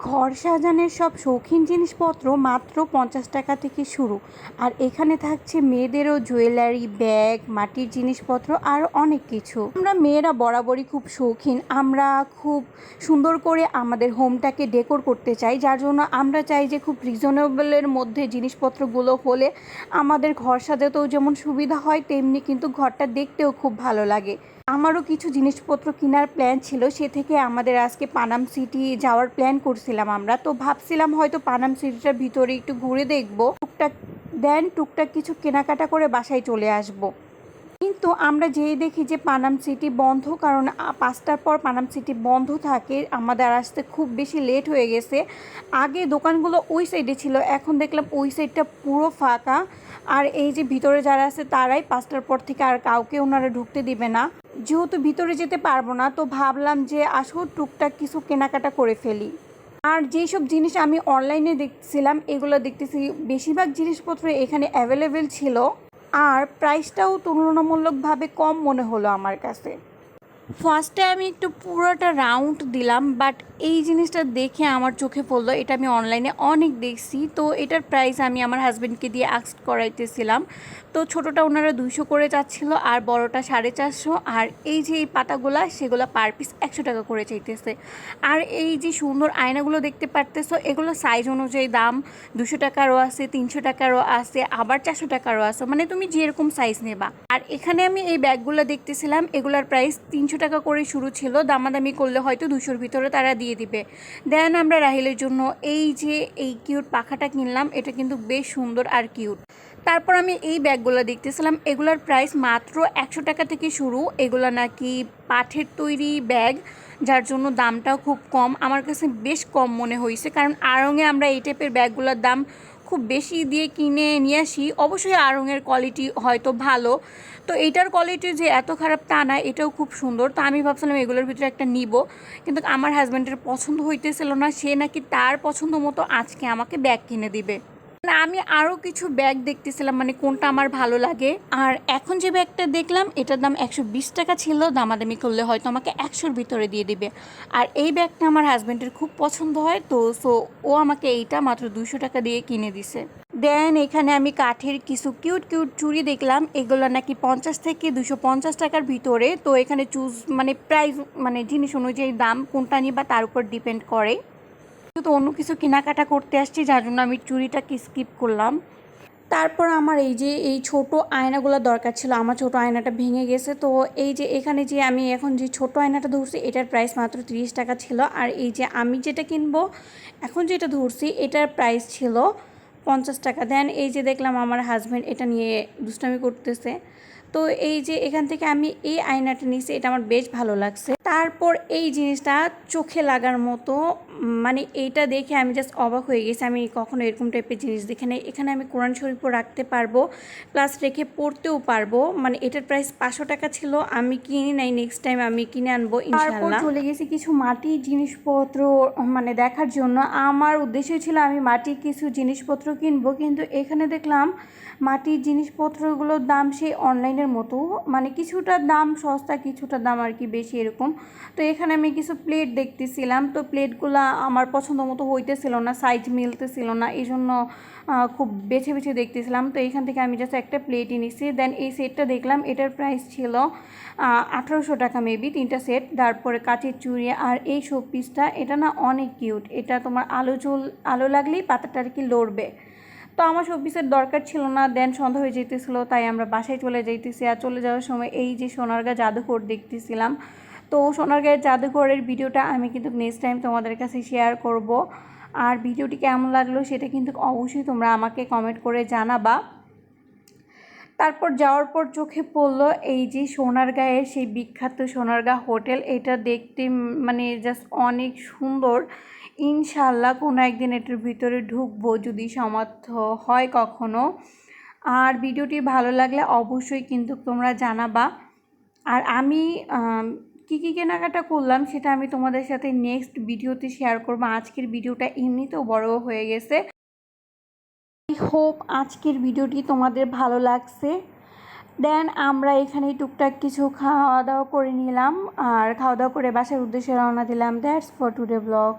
ঘর সাজানোর সব শৌখিন জিনিসপত্র মাত্র 50 টাকা থেকে শুরু। আর এখানে থাকছে মেয়েদেরও জুয়েলারি, ব্যাগ, মাটির জিনিসপত্র আর অনেক কিছু। আমরা মেয়েরা বরাবরই খুব শৌখিন, আমরা খুব সুন্দর করে আমাদের হোমটাকে ডেকোর করতে চাই, যার জন্য আমরা চাই যে খুব রিজনেবলের মধ্যে জিনিসপত্রগুলো হলে আমাদের ঘর সাজাতেও যেমন সুবিধা হয়, তেমনি কিন্তু ঘরটা দেখতেও খুব ভালো লাগে। আমারও কিছু জিনিসপত্র কেনার প্ল্যান ছিল, সে থেকে আমাদের আজকে পানাম সিটি যাওয়ার প্ল্যান করছিলাম আমরা। তো ভাবছিলাম হয়তো পানাম সিটিটার ভিতরে একটু ঘুরে দেখবো, টুকটাক কিছু কেনাকাটা করে বাসায় চলে আসব। কিন্তু আমরা যেই দেখি যে পানাম সিটি বন্ধ, কারণ 5টার পর পানাম সিটি বন্ধ থাকে। আমাদের আসতে খুব বেশি লেট হয়ে গেছে। আগে দোকানগুলো ওই সাইডে ছিল, এখন দেখলাম ওই সাইডটা পুরো ফাঁকা। আর এই যে ভিতরে যারা আছে তারাই 5টার পর থেকে আর কাউকে ওনারা ঢুকতে দিবে না। যেহেতু ভিতরে যেতে পারবো না, তো ভাবলাম যে আসো টুকটাক কিছু কেনাকাটা করে ফেলি। আর যেসব জিনিস আমি অনলাইনে দেখছিলাম, এগুলো দেখতেছি বেশিরভাগ জিনিসপত্র এখানে অ্যাভেলেবেল ছিল। আর প্রাইসটাও তুলনামূলকভাবে কম মনে হলো আমার কাছে। ফার্স্টে আমি একটু পুরোটা রাউন্ড দিলাম, বাট এই জিনিসটা দেখে আমার চোখে পড়লো। এটা আমি অনলাইনে অনেক দেখছি, তো এটার প্রাইস আমি আমার হাজব্যান্ডকে দিয়ে আস্ক করাইতেছিলাম। তো ছোটোটা ওনারা 200 করে চাচ্ছিল আর বড়টা 450। আর এই যে এই পাতাগুলা, সেগুলো পার পিস 100 টাকা করে চাইতেছে। আর এই যে সুন্দর আয়নাগুলো দেখতে পারতেছো, এগুলো সাইজ অনুযায়ী দাম 200 টাকারও আছে, 300 টাকারও আছে, আবার 400 টাকারও আছে, মানে তুমি যেরকম সাইজ নেবা। আর এখানে আমি এই ব্যাগগুলো দেখতেছিলাম, এগুলোর প্রাইস 300 টাকা করে শুরু ছিল, দামাদামি করলে হয়তো 200-র ভিতরে তারা দিয়ে দিবে। দেন আমরা রাহিলের জন্য এই যে এই কিউট পাখাটা কিনলাম, এটা কিন্তু বেশ সুন্দর আর কিউট। তারপর আমি এই ব্যাগগুলো দেখতেছিলাম, এগুলোর প্রাইস মাত্র 100 টাকা থেকে শুরু। এগুলো নাকি পাটের তৈরি ব্যাগ, যার জন্য দামটাও খুব কম। আমার কাছে বেশ কম মনে হয়েছে, কারণ আড়ংয়ে আমরা এই টাইপের ব্যাগগুলোর দাম খুব বেশি দিয়ে কিনে নিয়ে আসি। অবশ্যই আড়ংয়ের কোয়ালিটি হয়তো ভালো, তো এইটার কোয়ালিটি যে এত খারাপ তা না, এটাও খুব সুন্দর। তো আমি ভাবছিলাম এগুলোর ভিতরে একটা নিব, কিন্তু আমার হাজব্যান্ডের পছন্দ হইতেছিল না। সে নাকি তার পছন্দ মতো আজকে আমাকে ব্যাগ কিনে দিবে। আমি আরও কিছু ব্যাগ দেখতেছিলাম, মানে কোনটা আমার ভালো লাগে। আর এখন যে ব্যাগটা দেখলাম, এটার দাম 120 টাকা ছিল, দামাদামি করলে হয়তো আমাকে 100-র ভিতরে দিয়ে দিবে। আর এই ব্যাগটা আমার হাজব্যান্ডের খুব পছন্দ হয়, তো ও আমাকে এইটা মাত্র 200 টাকা দিয়ে কিনে দিছে। দেন এখানে আমি কাঠের কিছু কিউট চুড়ি দেখলাম, এগুলো নাকি 50 থেকে 250 টাকার ভিতরে। তো এখানে মানে প্রাইস, মানে জিনিস অনুযায়ী দাম, কোনটা নিবা তার উপর ডিপেন্ড করে। তো অন্য কিছু কেনাকাটা করতে আসছি, যার জন্য আমি চুড়িটাকে স্কিপ করলাম। তারপর আমার এই যে এই ছোট আয়নাগুলো দরকার ছিল, আমার ছোট আয়নাটা ভেঙে গেছে। তো এই যে এখানে যে আমি এখন যে ছোট আয়নাটা ধরছি, এটার প্রাইস মাত্র 30 টাকা ছিল। আর এই যে আমি যেটা কিনবো এখন যেটা ধরছি, এটার প্রাইস ছিল 50 টাকা। দেন এই যে দেখলাম আমার হাজব্যান্ড এটা নিয়ে দুষ্টামি করতেছে। তো এই যে এখান থেকে আমি এই আয়নাটা নিয়েছি, এটা আমার বেশ ভালো লাগছে। তারপর এই জিনিসটা চোখে লাগার মতো, মানে এইটা দেখে আমি জাস্ট অবাক হয়ে গেছি। আমি কখনো এরকম টাইপের জিনিস দেখে নাই। এখানে আমি কোরআন শরীফও রাখতে পারবো, প্লাস রেখে পড়তেও পারবো। মানে এটার প্রাইস 500 টাকা ছিল, আমি কিনি নাই, নেক্সট টাইম আমি কিনে আনবো ইনশাআল্লাহ। চলে গেছি কিছু মাটির জিনিসপত্র মানে দেখার জন্য। আমার উদ্দেশ্য ছিল আমি মাটির কিছু জিনিসপত্র কিনবো, কিন্তু এখানে দেখলাম মাটির জিনিসপত্রগুলোর দাম সেই অনলাইনের মতো, মানে কিছুটা দাম সস্তা, কিছুটা দাম আর কি বেশি এরকম। তো এখানে আমি কিছু প্লেট দেখতেছিলাম, তো প্লেটগুলো আমার পছন্দ মতো হইতেছিল না, সাইজ মিলতেছিল না, এই জন্য খুব বেছে বেছে দেখতেছিলাম। তো এখান থেকে আমি জাস্ট একটা প্লেটই নিছি। দেন এই সেটটা দেখলাম, এটার প্রাইস ছিল 1800 টাকা মেবি, 3টা সেট। তারপরে কাচের চুড়ি আর এই শোপিসটা, এটা না অনেক কিউট। এটা তোমার আলো লাগলেই পাতাটা আর কি লড়বে। তো আমার শোপিসের দরকার ছিল না। দেন সন্ধ্যা হয়ে যেতেছিলো, তাই আমরা বাসায় চলে যাইতেছি। আর চলে যাওয়ার সময় এই যে সোনারগাঁ জাদুঘর দেখতেছিলাম। তো সোনারগাঁয়ের জাদুঘরের ভিডিওটা আমি কিন্তু নেক্সট টাইম তোমাদের কাছে শেয়ার করব। আর ভিডিওটি কেমন লাগলো সেটা কিন্তু অবশ্যই তোমরা আমাকে কমেন্ট করে জানাবা। তারপর যাওয়ার পর চোখে পড়লো এই যে সোনারগাঁয়ের সেই বিখ্যাত সোনারগাঁ হোটেল। এটা দেখতে মানে জাস্ট অনেক সুন্দর। ইনশাল্লাহ কোনো একদিন এটার ভিতরে ঢুকবো যদি সামর্থ্য হয় কখনো। আর ভিডিওটি ভালো লাগলে অবশ্যই কিন্তু তোমরা জানাবা। আর আমি কী কেনাকাটা করলাম সেটা আমি তোমাদের সাথে নেক্সট ভিডিওতে শেয়ার করবো। আজকের ভিডিওটা এমনিতেও বড় হয়ে গেছে। আই হোপ আজকের ভিডিওটি তোমাদের ভালো লাগছে। দেন আমরা এখানে টুকটাক কিছু খাওয়া দাওয়া করে নিলাম, আর খাওয়া দাওয়া করে বাসার উদ্দেশ্যে রওনা দিলাম। That's for today blog.